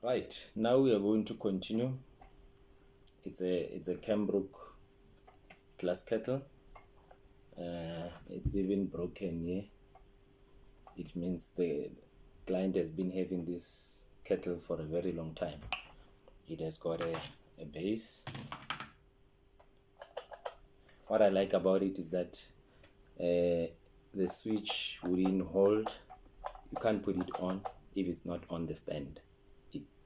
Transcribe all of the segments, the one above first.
Right, now we are going to continue. It's a Cambrook glass kettle. It's even broken here. It means the client has been having this kettle for a very long time. It has got a base. What I like about it is that the switch wouldn't hold. You can't put it on if it's not on the stand.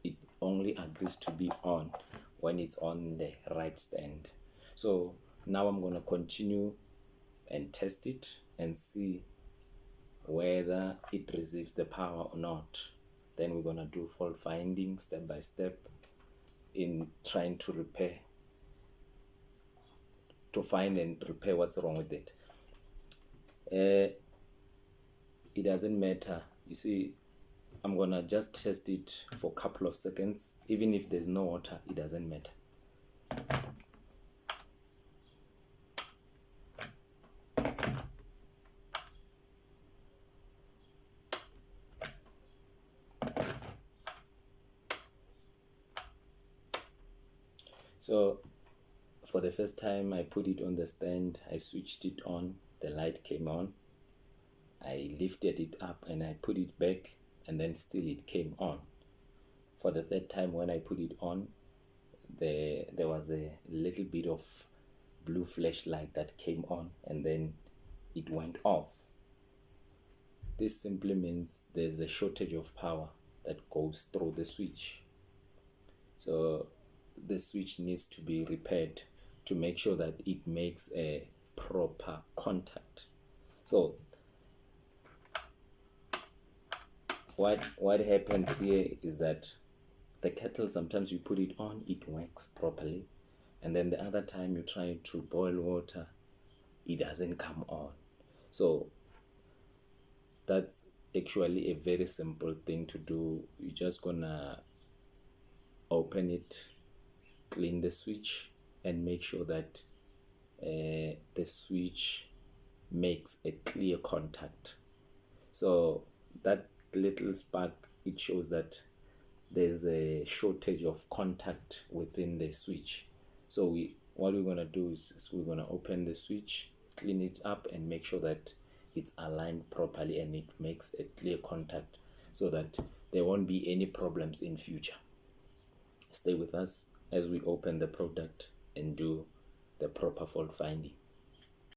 It only agrees to be on when it's on the right stand. So now I'm going to continue and test it and see whether it receives the power or not. Then we're going to do fault finding step by step in trying to find and repair what's wrong with it. It doesn't matter. You see, I'm gonna just test it for a couple of seconds. Even if there's no water, it doesn't matter. So for the first time I put it on the stand, I switched it on, the light came on. I lifted it up and I put it back, and then still it came on. For the third time when I put it on, there was a little bit of blue flashlight that came on, and then it went off. This simply means there's a shortage of power that goes through the switch. So the switch needs to be repaired to make sure that it makes a proper contact. So what happens here is that the kettle, sometimes you put it on, it works properly, and then the other time you try to boil water, it doesn't come on. So that's actually a very simple thing to do. You're just gonna open it, clean the switch, and make sure that the switch makes a clear contact. So that little spark, it shows that there's a shortage of contact within the switch. So what we're going to do is we're going to open the switch, clean it up, and make sure that it's aligned properly and it makes a clear contact, so that there won't be any problems in future. Stay with us as we open the product and do the proper fault finding.